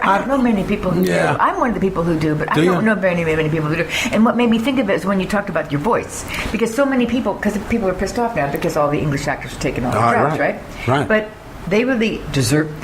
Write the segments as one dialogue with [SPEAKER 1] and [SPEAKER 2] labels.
[SPEAKER 1] I don't know many people who do. I'm one of the people who do, but I don't know very many people who do. And what made me think of it is when you talked about your voice. Because so many people, because people are pissed off now because all the English actors are taking all the jobs, right? But they really deserve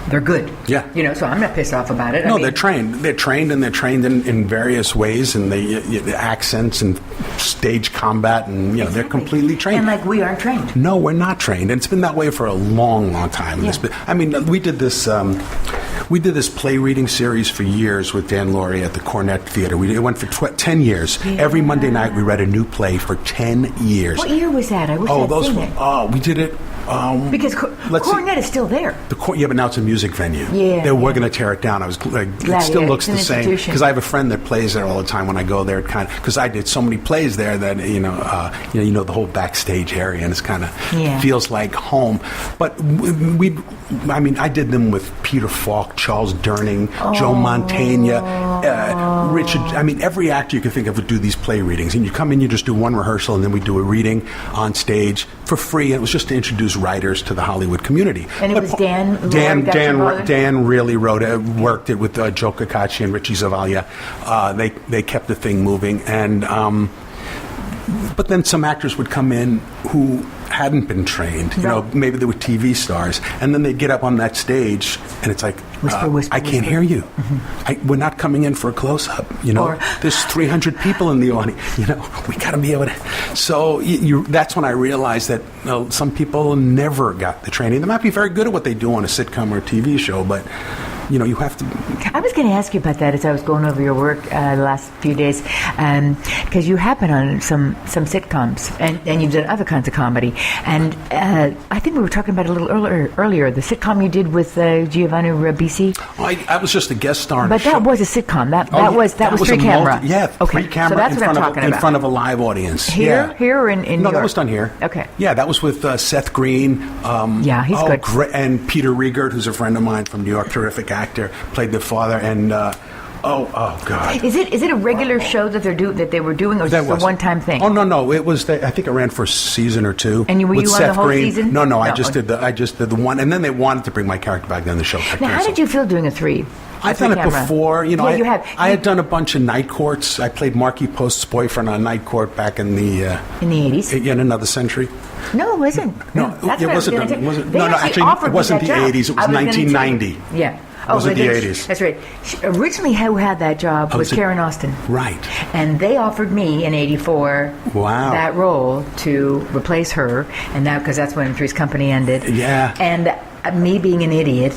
[SPEAKER 1] they're good.
[SPEAKER 2] Yeah.
[SPEAKER 1] You know, so I'm not pissed off about it.
[SPEAKER 2] No, they're trained. They're trained in various ways, and the accents and stage combat, and they're completely trained.
[SPEAKER 1] And like we aren't trained.
[SPEAKER 2] No, we're not trained, and it's been that way for a long, long time.
[SPEAKER 1] Yeah.
[SPEAKER 2] I mean, we did this play reading series for years with Dan Laurie at the Cornet Theater. It went for 10 years. Yeah. Every Monday night, we read a new play for 10 years.
[SPEAKER 1] What year was that? I wish I'd seen it.
[SPEAKER 2] We did it.
[SPEAKER 1] Because Cornet is still there.
[SPEAKER 2] But now it's a music venue.
[SPEAKER 1] Yeah,
[SPEAKER 2] we're going to tear it down. It still looks the same because I have a friend that plays there all the time. When I go there, because I did so many plays there that the whole backstage area, and it's kind of feels like home. But I did them with Peter Falk, Charles Durning, Joe Mantegna, Richard. I mean, every actor you can think of would do these play readings, and you come in, you just do one rehearsal, and then we do a reading on stage for free. And it was just to introduce writers to the Hollywood community.
[SPEAKER 1] And it was Dan
[SPEAKER 2] really wrote it, worked it with Joe Caccacci and Richie Zavaglia. They kept the thing moving, and but then some actors would come in who hadn't been trained. Maybe they were TV stars, and then they'd get up on that stage, and it's like, I can't hear you. Mm-hmm. We're not coming in for a close-up. There's 300 people in the audience. We got to be able to. So that's when I realized that some people never got the training. They might be very good at what they do on a sitcom or a TV show, but you have to.
[SPEAKER 1] I was going to ask you about that as I was going over your work the last few days, because you have been on some sitcoms and you've done other kinds of comedy. And I think we were talking about it a little earlier, the sitcom you did with Giovanni Ribisi.
[SPEAKER 2] I was just a guest star.
[SPEAKER 1] But that was a sitcom. That was three camera.
[SPEAKER 2] Three camera.
[SPEAKER 1] So that's what I'm talking about.
[SPEAKER 2] In front of a live audience.
[SPEAKER 1] Here or in New York?
[SPEAKER 2] No, that was done here.
[SPEAKER 1] Okay.
[SPEAKER 2] Yeah, that was with Seth Green.
[SPEAKER 1] He's good.
[SPEAKER 2] And Peter Riegert, who's a friend of mine from New York, terrific actor, played the father, and God!
[SPEAKER 1] Is it a regular show that they were doing, or is it a one-time thing?
[SPEAKER 2] Oh no! It was. I think it ran for a season or two.
[SPEAKER 1] And were you on the whole season?
[SPEAKER 2] No. I just did the one, and then they wanted to bring my character back. Then the show got canceled.
[SPEAKER 1] Now, how did you feel doing a three?
[SPEAKER 2] I've done it before.
[SPEAKER 1] You have.
[SPEAKER 2] I had done a bunch of night courts. I played Marky Post's boyfriend on Night Court back in the
[SPEAKER 1] 80s.
[SPEAKER 2] In another century.
[SPEAKER 1] No, it wasn't.
[SPEAKER 2] No, it wasn't. Actually, it wasn't the 80s. It was 1990.
[SPEAKER 1] Yeah.
[SPEAKER 2] Was it the 80s?
[SPEAKER 1] That's right. Originally, who had that job was Karen Austin.
[SPEAKER 2] Right.
[SPEAKER 1] And they offered me in '84 that role to replace her, and because that's when Three's Company ended.
[SPEAKER 2] Yeah.
[SPEAKER 1] And me being an idiot,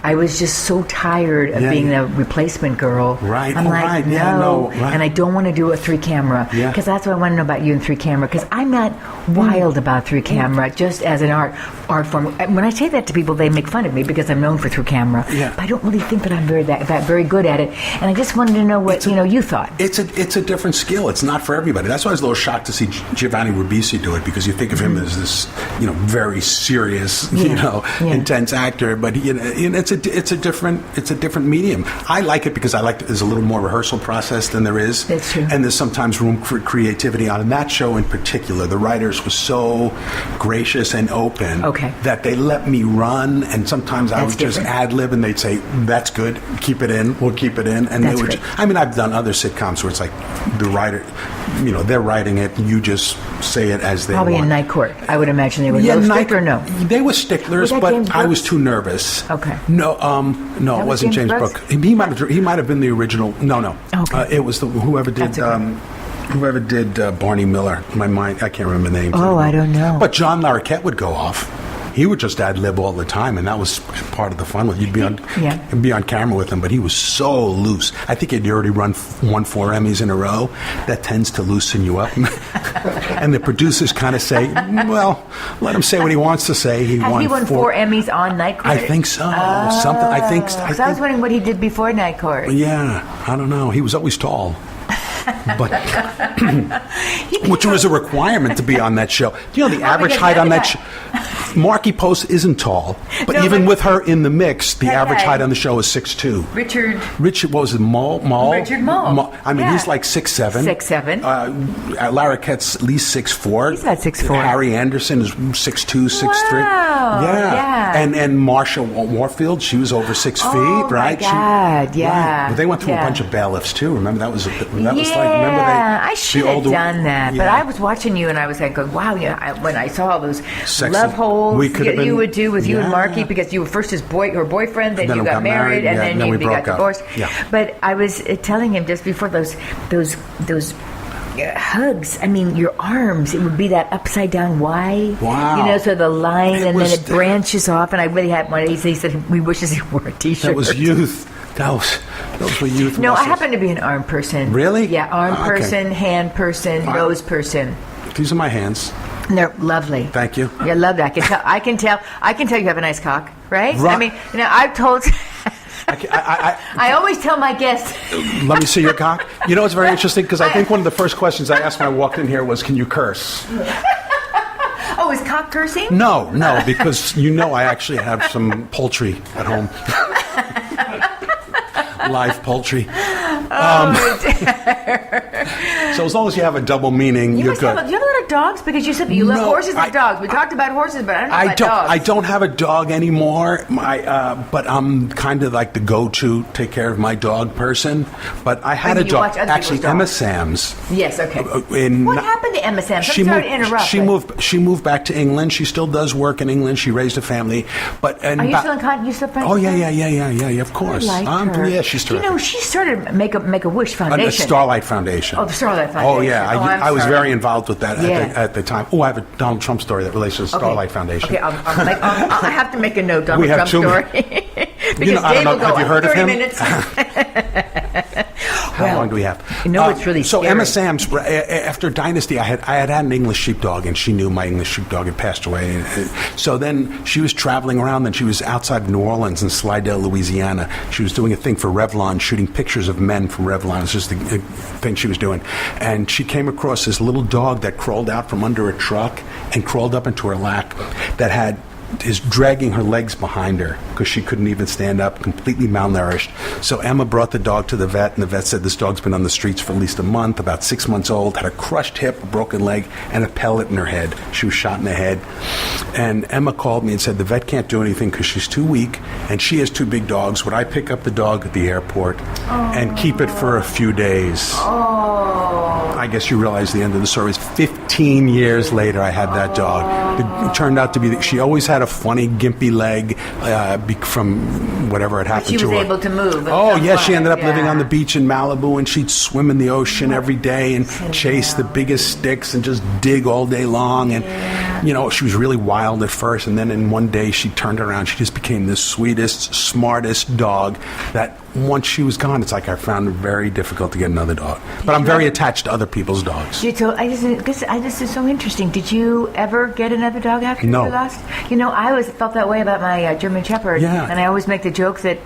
[SPEAKER 1] I was just so tired of being the replacement girl.
[SPEAKER 2] Right.
[SPEAKER 1] I'm like, no. And I don't want to do a three camera. Because that's what I want to know about you in three camera. Because I'm not wild about three camera, just as an art form. When I say that to people, they make fun of me because I'm known for three camera.
[SPEAKER 2] Yeah.
[SPEAKER 1] But I don't really think that I'm very good at it. And I just wanted to know what you thought.
[SPEAKER 2] It's a different skill. It's not for everybody. That's why I was a little shocked to see Giovanni Ribisi do it, because you think of him as this, very serious, intense actor, but it's a different medium. I like it because there's a little more rehearsal process than there is.
[SPEAKER 1] That's true.
[SPEAKER 2] And there's sometimes room for creativity on. And that show in particular, the writers were so gracious and open that they let me run, and sometimes I would just ad-lib and they'd say, that's good, keep it in, we'll keep it in. And they would I've done other sitcoms where it's like the writer, they're writing it, you just say it as they
[SPEAKER 1] Probably
[SPEAKER 2] want.
[SPEAKER 1] in Night Court, I would imagine they were strict or no?
[SPEAKER 2] They were sticklers, but I was too nervous.
[SPEAKER 1] Okay.
[SPEAKER 2] No, it wasn't James Brooks. He might have been the original. No.
[SPEAKER 1] Okay.
[SPEAKER 2] It was whoever did Barney Miller. My mind, I can't remember the name.
[SPEAKER 1] I don't know.
[SPEAKER 2] But John Larroquette would go off. He would just ad-lib all the time, and that was part of the fun. You'd be on camera with him, but he was so loose. I think he'd already won 4 Emmys in a row. That tends to loosen you up. And the producers kind of say, well, let him say what he wants to say. He won
[SPEAKER 1] 4 Emmys on Night Court?
[SPEAKER 2] I think so. Something. I think.
[SPEAKER 1] I was wondering what he did before Night Court.
[SPEAKER 2] Yeah, I don't know. He was always tall. But which was a requirement to be on that show. The average height on that show. Marky Post isn't tall, but
[SPEAKER 1] No,
[SPEAKER 2] even
[SPEAKER 1] but-
[SPEAKER 2] with her in the mix, the
[SPEAKER 1] That
[SPEAKER 2] average
[SPEAKER 1] guy.
[SPEAKER 2] height on the show is 6'2".
[SPEAKER 1] Richard.
[SPEAKER 2] What was it, Mall?
[SPEAKER 1] Richard Mall.
[SPEAKER 2] I mean,
[SPEAKER 1] Yeah.
[SPEAKER 2] he's like 6'7".
[SPEAKER 1] 6'7".
[SPEAKER 2] Larroquette's at least 6'4".
[SPEAKER 1] He's about 6'4".
[SPEAKER 2] Harry Anderson is 6'2", 6'3".
[SPEAKER 1] Wow. Yeah.
[SPEAKER 2] And Marsha Warfield, she was over 6 feet,
[SPEAKER 1] Oh,
[SPEAKER 2] right?
[SPEAKER 1] my God, yeah.
[SPEAKER 2] Right. But they went through
[SPEAKER 1] Yeah.
[SPEAKER 2] a bunch of bailiffs too. Remember that was like remember
[SPEAKER 1] I should
[SPEAKER 2] the
[SPEAKER 1] have
[SPEAKER 2] older-
[SPEAKER 1] done that, but
[SPEAKER 2] Yeah.
[SPEAKER 1] I was watching you and I was like, wow, when I saw all those
[SPEAKER 2] Sexy.
[SPEAKER 1] love holes
[SPEAKER 2] We could have
[SPEAKER 1] you
[SPEAKER 2] been-
[SPEAKER 1] would do with you and
[SPEAKER 2] Yeah.
[SPEAKER 1] Marky, because you were first her boyfriend, then
[SPEAKER 2] Then
[SPEAKER 1] you
[SPEAKER 2] we
[SPEAKER 1] got
[SPEAKER 2] got
[SPEAKER 1] married,
[SPEAKER 2] married,
[SPEAKER 1] and
[SPEAKER 2] yeah,
[SPEAKER 1] then
[SPEAKER 2] then
[SPEAKER 1] you
[SPEAKER 2] we
[SPEAKER 1] got
[SPEAKER 2] broke up.
[SPEAKER 1] divorced.
[SPEAKER 2] Yeah.
[SPEAKER 1] But I was telling him just before those hugs. I mean, your arms. It would be that upside down Y.
[SPEAKER 2] Wow.
[SPEAKER 1] You know, so the line, and
[SPEAKER 2] was-
[SPEAKER 1] then it branches off. And I really had one. He said, "We wishes he wore a T-shirt."
[SPEAKER 2] That was youth. Those were youth.
[SPEAKER 1] No, I
[SPEAKER 2] muscles.
[SPEAKER 1] happen to be an arm person.
[SPEAKER 2] Really?
[SPEAKER 1] Yeah, arm
[SPEAKER 2] Okay.
[SPEAKER 1] person, hand person, nose person.
[SPEAKER 2] These are my hands.
[SPEAKER 1] And they're lovely.
[SPEAKER 2] Thank you.
[SPEAKER 1] Yeah, I love that. I can tell you have a nice cock, right?
[SPEAKER 2] Right.
[SPEAKER 1] I mean, I've told. I always tell my guests.
[SPEAKER 2] Let me see your cock. You know, it's very interesting because I think one of the first questions I asked when I walked in here was, "Can you curse?"
[SPEAKER 1] Oh, is cock cursing?
[SPEAKER 2] No, because I actually have some poultry at home. Live poultry. So as long as you have a double meaning, you're
[SPEAKER 1] Do you
[SPEAKER 2] good.
[SPEAKER 1] have a lot of dogs? Because you said you love
[SPEAKER 2] No,
[SPEAKER 1] horses and dogs. We talked about horses, but I don't know about dogs.
[SPEAKER 2] I don't have a dog anymore. But I'm kind of like the go-to take care of my dog person. But I had
[SPEAKER 1] Or
[SPEAKER 2] a
[SPEAKER 1] do you
[SPEAKER 2] dog.
[SPEAKER 1] watch other
[SPEAKER 2] Actually,
[SPEAKER 1] people's
[SPEAKER 2] Emma
[SPEAKER 1] dogs?
[SPEAKER 2] Sam's.
[SPEAKER 1] Yes. Okay.
[SPEAKER 2] In
[SPEAKER 1] What happened to Emma Sam?
[SPEAKER 2] She
[SPEAKER 1] Sorry
[SPEAKER 2] moved,
[SPEAKER 1] to interrupt.
[SPEAKER 2] she moved back to England. She still does work in England. She raised a family. But
[SPEAKER 1] Are you still in contact? You still friends?
[SPEAKER 2] Oh
[SPEAKER 1] with
[SPEAKER 2] yeah,
[SPEAKER 1] her?
[SPEAKER 2] yeah. Of course.
[SPEAKER 1] I liked her.
[SPEAKER 2] Yeah, she's terrific.
[SPEAKER 1] You know, she started Make a Wish
[SPEAKER 2] The
[SPEAKER 1] Foundation.
[SPEAKER 2] Starlight Foundation.
[SPEAKER 1] Oh, the Starlight Foundation.
[SPEAKER 2] Oh yeah,
[SPEAKER 1] I'm
[SPEAKER 2] I was
[SPEAKER 1] sorry.
[SPEAKER 2] very involved with that
[SPEAKER 1] Yeah.
[SPEAKER 2] at the time. Oh, I have a Donald Trump story that relates to the Starlight Foundation.
[SPEAKER 1] Okay, I have to make a note. Donald
[SPEAKER 2] We have
[SPEAKER 1] Trump
[SPEAKER 2] two
[SPEAKER 1] story. Because
[SPEAKER 2] I don't
[SPEAKER 1] Dave
[SPEAKER 2] know,
[SPEAKER 1] will go
[SPEAKER 2] have you heard of
[SPEAKER 1] 30
[SPEAKER 2] him?
[SPEAKER 1] minutes.
[SPEAKER 2] How long do we have?
[SPEAKER 1] You know what's really
[SPEAKER 2] so
[SPEAKER 1] scary?
[SPEAKER 2] Emma Sam's after Dynasty, I had an English sheepdog, and she knew my English sheepdog had passed away. So then she was traveling around. Then she was outside of New Orleans in Slidell, Louisiana. She was doing a thing for Revlon, shooting pictures of men from Revlon. It's just the thing she was doing. And she came across this little dog that crawled out from under a truck and crawled up into her lap that is dragging her legs behind her because she couldn't even stand up, completely malnourished. So Emma brought the dog to the vet, and the vet said this dog's been on the streets for at least a month, about 6 months old, had a crushed hip, a broken leg, and a pellet in her head. She was shot in the head. And Emma called me and said the vet can't do anything because she's too weak, and she has two big dogs. Would I pick up the dog at the airport and keep it for a few days? I guess you realize the end of the story is 15 years later I had that dog. It turned out to be she always had a funny gimpy leg from whatever had happened
[SPEAKER 1] She
[SPEAKER 2] to
[SPEAKER 1] was
[SPEAKER 2] her.
[SPEAKER 1] able to move.
[SPEAKER 2] Oh yeah, she ended up
[SPEAKER 1] Yeah.
[SPEAKER 2] living on the beach in Malibu, and she'd swim in the ocean every day and chase the biggest sticks and just dig all day long. And she was really wild at first, and then in one day she turned around. She just became the sweetest, smartest dog that once she was gone, it's like I found it very difficult to get another dog. But I'm very attached to other people's dogs.
[SPEAKER 1] This is so interesting. Did you ever get another dog after
[SPEAKER 2] No.
[SPEAKER 1] you lost? I always felt that way about my German Shepherd.
[SPEAKER 2] Yeah.
[SPEAKER 1] And I always make the joke that,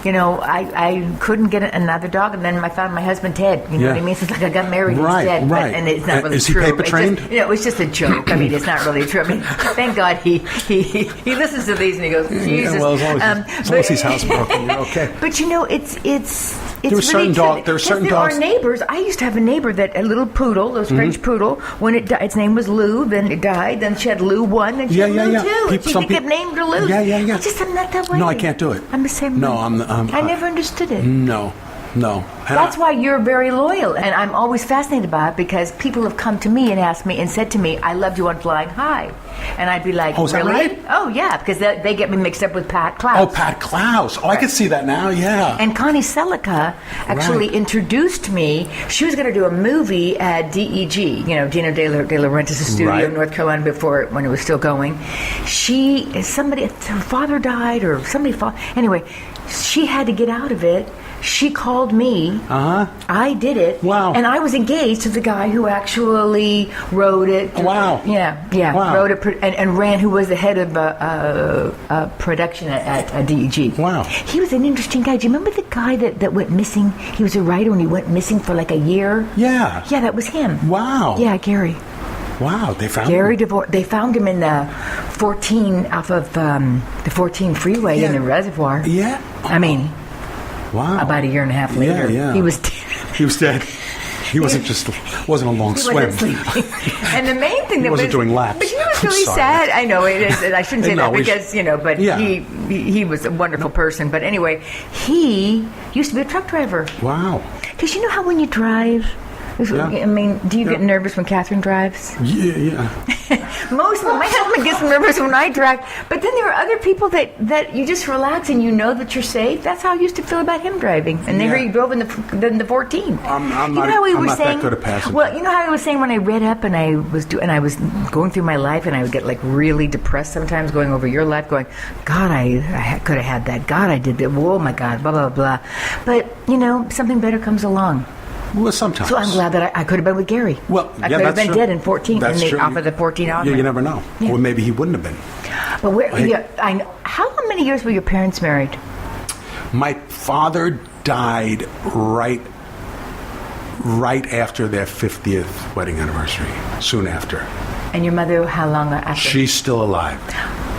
[SPEAKER 1] I couldn't get another dog, and then I found my husband Ted. You know
[SPEAKER 2] Yeah.
[SPEAKER 1] what I mean? So it's like I got married
[SPEAKER 2] Right,
[SPEAKER 1] instead.
[SPEAKER 2] right.
[SPEAKER 1] And it's not really
[SPEAKER 2] Is he
[SPEAKER 1] true.
[SPEAKER 2] paper trained?
[SPEAKER 1] It was just a joke. I mean, it's not really true. I mean, thank God he listens to these and he goes, Jesus.
[SPEAKER 2] Yeah, well, as long as he's housebroken, you're okay.
[SPEAKER 1] But it's
[SPEAKER 2] There were certain
[SPEAKER 1] really
[SPEAKER 2] there are certain dogs.
[SPEAKER 1] Our neighbors. I used to have a neighbor a little poodle, those French poodle. When it died, its name was Lou. Then it died. Then she had Lou 1. Then she had Lou 2. And she kept named her Lou.
[SPEAKER 2] Yeah.
[SPEAKER 1] I just am not that way.
[SPEAKER 2] No, I can't do it.
[SPEAKER 1] I'm the same.
[SPEAKER 2] No,
[SPEAKER 1] way.
[SPEAKER 2] I'm
[SPEAKER 1] I never understood it.
[SPEAKER 2] No.
[SPEAKER 1] That's why you're very loyal, and I'm always fascinated by it because people have come to me and asked me and said to me, "I loved you on Flying High," and I'd be like,
[SPEAKER 2] "Oh, is that
[SPEAKER 1] really?
[SPEAKER 2] right?"
[SPEAKER 1] Oh, yeah, because they get me mixed up with Pat Klaus.
[SPEAKER 2] Oh, Pat Klaus. Oh, I can see that now. Yeah.
[SPEAKER 1] And Connie Selica actually introduced me. She was going to do a movie at DEG, Dino De Laurentiis' studio in North Carolina when it was still going. Her father died or somebody anyway, she had to get out of it. She called me. I did it.
[SPEAKER 2] Wow.
[SPEAKER 1] And I was engaged to the guy who actually wrote it.
[SPEAKER 2] Wow.
[SPEAKER 1] Yeah.
[SPEAKER 2] Wow.
[SPEAKER 1] Wrote it and ran, who was the head of production at DEG.
[SPEAKER 2] Wow.
[SPEAKER 1] He was an interesting guy. Do you remember the guy that went missing? He was a writer and he went missing for like a year.
[SPEAKER 2] Yeah.
[SPEAKER 1] Yeah, that was him.
[SPEAKER 2] Wow.
[SPEAKER 1] Yeah, Gary.
[SPEAKER 2] Wow, they found
[SPEAKER 1] Gary
[SPEAKER 2] him.
[SPEAKER 1] DeVore. They found him in the 14 off of the 14 freeway in the reservoir.
[SPEAKER 2] Yeah.
[SPEAKER 1] I mean,
[SPEAKER 2] Wow.
[SPEAKER 1] about a year and a half later,
[SPEAKER 2] Yeah.
[SPEAKER 1] he was dead.
[SPEAKER 2] He was dead. He wasn't a long
[SPEAKER 1] He
[SPEAKER 2] swim.
[SPEAKER 1] wasn't sleeping. And the main thing that
[SPEAKER 2] wasn't doing laps.
[SPEAKER 1] But you know what's
[SPEAKER 2] I'm
[SPEAKER 1] really
[SPEAKER 2] sorry.
[SPEAKER 1] sad? I know it is. I shouldn't say
[SPEAKER 2] No,
[SPEAKER 1] that
[SPEAKER 2] we
[SPEAKER 1] because but
[SPEAKER 2] Yeah.
[SPEAKER 1] he was a wonderful person. But anyway, he used to be a truck driver.
[SPEAKER 2] Wow.
[SPEAKER 1] Because you know how when you drive.
[SPEAKER 2] Yeah.
[SPEAKER 1] I mean, do you get nervous when Catherine drives?
[SPEAKER 2] Yeah.
[SPEAKER 1] My husband gets nervous when I drive, but then there are other people that you just relax and you know that you're safe. That's how I used to feel about him driving. And then he drove in the 14.
[SPEAKER 2] I'm
[SPEAKER 1] you know how he
[SPEAKER 2] I'm
[SPEAKER 1] was
[SPEAKER 2] not
[SPEAKER 1] saying,
[SPEAKER 2] that good at passing.
[SPEAKER 1] Well, you know how I was saying when I read up and I was going through my life and I would get like really depressed sometimes going over your life, going, God, I could have had that. God, I did that. Oh my God, blah blah blah. But something better comes along.
[SPEAKER 2] Well, sometimes.
[SPEAKER 1] So I'm glad that I could have been with Gary.
[SPEAKER 2] Well,
[SPEAKER 1] I could have been dead in 14
[SPEAKER 2] That's true.
[SPEAKER 1] off of the 14 hour.
[SPEAKER 2] Yeah, you never know.
[SPEAKER 1] Yeah.
[SPEAKER 2] Or maybe he wouldn't have been.
[SPEAKER 1] But I know. How many years were your parents married?
[SPEAKER 2] My father died right after their 50th wedding anniversary. Soon after.
[SPEAKER 1] And your mother, how long after?
[SPEAKER 2] She's still alive.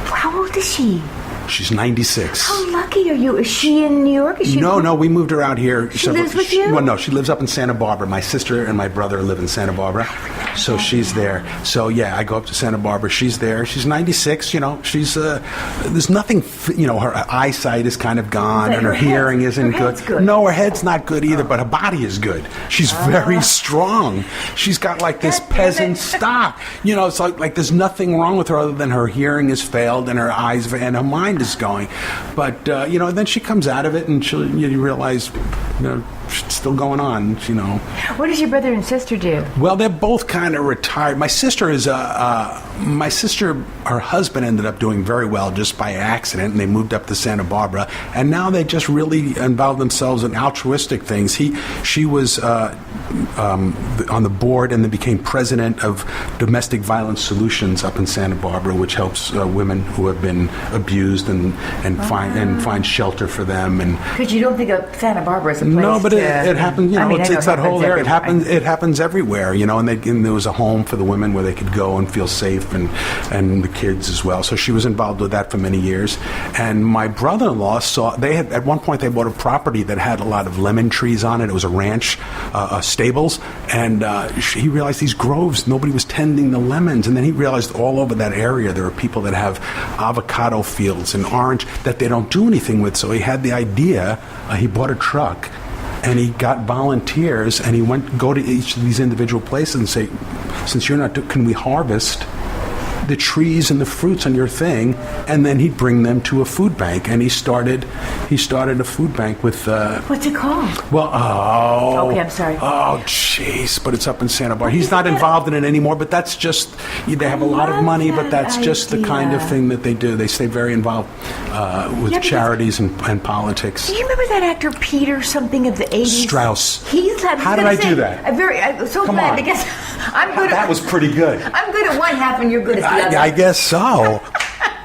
[SPEAKER 1] How old is she?
[SPEAKER 2] She's 96.
[SPEAKER 1] How lucky are you? Is she in New York? Is she
[SPEAKER 2] No, we moved her out here.
[SPEAKER 1] She lives with you?
[SPEAKER 2] Well, no, she lives up in Santa Barbara. My sister and my brother live in Santa Barbara, so she's there. So yeah, I go up to Santa Barbara. She's there. She's 96. She's there's nothing. Her eyesight is kind of gone, and her hearing isn't good. No, her head's not good either, but her body is good. She's very strong. She's got like this peasant stock. It's like there's nothing wrong with her other than her hearing has failed and her eyes and her mind is going. But then she comes out of it, and you realize, it's still going on.
[SPEAKER 1] What does your brother and sister do?
[SPEAKER 2] Well, they're both kind of retired. My sister her husband ended up doing very well just by accident, and they moved up to Santa Barbara, and now they just really involve themselves in altruistic things. She was on the board and then became president of Domestic Violence Solutions up in Santa Barbara, which helps women who have been abused and find shelter for them. And
[SPEAKER 1] because you don't think of Santa Barbara as a place.
[SPEAKER 2] No, but it happens. It's that whole area. It happens everywhere. And there was a home for the women where they could go and feel safe, and the kids as well. So she was involved with that for many years. And my brother-in-law at one point they bought a property that had a lot of lemon trees on it. It was a ranch, stables, and he realized these groves, nobody was tending the lemons. And then he realized all over that area there are people that have avocado fields and orange that they don't do anything with. So he had the idea. He bought a truck. And he got volunteers, and he go to each of these individual places and say, since you're not, can we harvest the trees and the fruits on your thing? And then he'd bring them to a food bank, and he started a food bank with.
[SPEAKER 1] What's it called?
[SPEAKER 2] Well,
[SPEAKER 1] okay, I'm sorry.
[SPEAKER 2] Oh, jeez, but it's up in Santa Barbara. He's not involved in it anymore, but that's just they have a lot of money, but that's just the kind of thing that they do. They stay very involved with charities and politics.
[SPEAKER 1] Do you remember that actor Peter something of the 80s?
[SPEAKER 2] Strauss.
[SPEAKER 1] How
[SPEAKER 2] did I do that?
[SPEAKER 1] I'm so
[SPEAKER 2] Come
[SPEAKER 1] glad
[SPEAKER 2] on.
[SPEAKER 1] because I'm good.
[SPEAKER 2] That was pretty good.
[SPEAKER 1] I'm good at one half, and you're good at the other.
[SPEAKER 2] I guess so.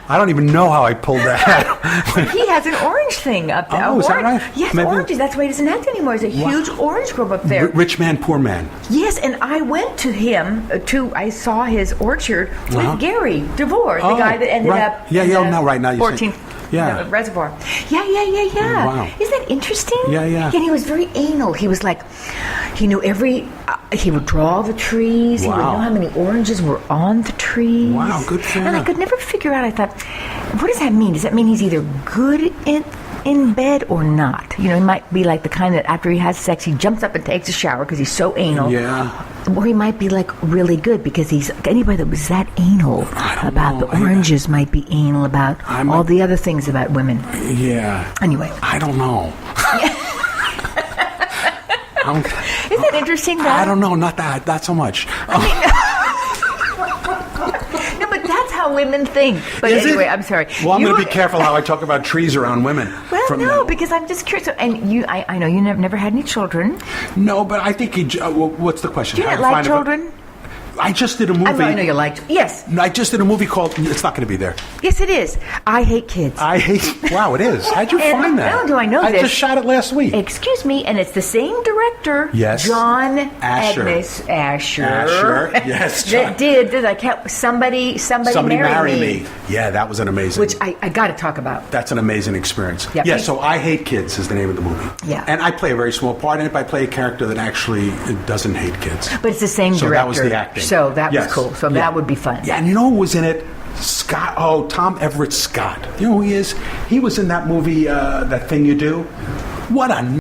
[SPEAKER 2] I don't even know how I pulled that.
[SPEAKER 1] He has an orange thing up there.
[SPEAKER 2] Oh, is that right?
[SPEAKER 1] Yes,
[SPEAKER 2] Maybe.
[SPEAKER 1] oranges. That's why he doesn't act anymore. There's a huge orange grove up there.
[SPEAKER 2] Rich man, poor man.
[SPEAKER 1] Yes, and I went to him I saw his orchard with Gary DeVore, the guy that ended up
[SPEAKER 2] in right now
[SPEAKER 1] 14th Reservoir. Yeah.
[SPEAKER 2] Wow.
[SPEAKER 1] Isn't that interesting?
[SPEAKER 2] Yeah.
[SPEAKER 1] And he was very anal. He was like, he knew he would draw the trees. He would know how many oranges were on the trees.
[SPEAKER 2] Wow, good for him.
[SPEAKER 1] And I could never figure out, I thought, what does that mean? Does that mean he's either good in bed or not? He might be like the kind that after he has sex, he jumps up and takes a shower because he's so anal.
[SPEAKER 2] Yeah.
[SPEAKER 1] Or he might be like really good because anybody that was that anal about the oranges might be anal about all the other things about women.
[SPEAKER 2] Yeah.
[SPEAKER 1] Anyway.
[SPEAKER 2] I don't know.
[SPEAKER 1] Isn't that interesting?
[SPEAKER 2] I don't know. Not so much.
[SPEAKER 1] No, but that's how women think. But anyway, I'm sorry.
[SPEAKER 2] Well, I'm going to be careful how I talk about trees around women.
[SPEAKER 1] Well, because I'm just curious. And I know you never had any children.
[SPEAKER 2] No, but I think what's the question?
[SPEAKER 1] Do you not like children?
[SPEAKER 2] I just did a movie.
[SPEAKER 1] I know you liked. Yes.
[SPEAKER 2] I just did a movie called. It's not going to be there.
[SPEAKER 1] Yes, it is. I Hate Kids.
[SPEAKER 2] Wow, it is. How'd you find that?
[SPEAKER 1] How do I know
[SPEAKER 2] I
[SPEAKER 1] this?
[SPEAKER 2] just shot it last week.
[SPEAKER 1] Excuse me, and it's the same director.
[SPEAKER 2] Yes.
[SPEAKER 1] John
[SPEAKER 2] Asher.
[SPEAKER 1] Agnes Asher.
[SPEAKER 2] Asher. Yes. John.
[SPEAKER 1] That did I kept somebody
[SPEAKER 2] Marry Me. Yeah, that was an amazing.
[SPEAKER 1] Which I got to talk about.
[SPEAKER 2] That's an amazing experience.
[SPEAKER 1] Yep.
[SPEAKER 2] Yeah. So I Hate Kids is the name of the movie.
[SPEAKER 1] Yeah.
[SPEAKER 2] And I play a very small part in it. I play a character that actually doesn't hate kids.
[SPEAKER 1] But it's the same
[SPEAKER 2] So
[SPEAKER 1] director.
[SPEAKER 2] that was the acting.
[SPEAKER 1] So that
[SPEAKER 2] Yes.
[SPEAKER 1] was cool. So
[SPEAKER 2] Yeah.
[SPEAKER 1] that would be fun.
[SPEAKER 2] Yeah, and you know who was in it? Scott. Oh, Tom Everett Scott. You know who he is? He was in that movie, That Thing You Do. What a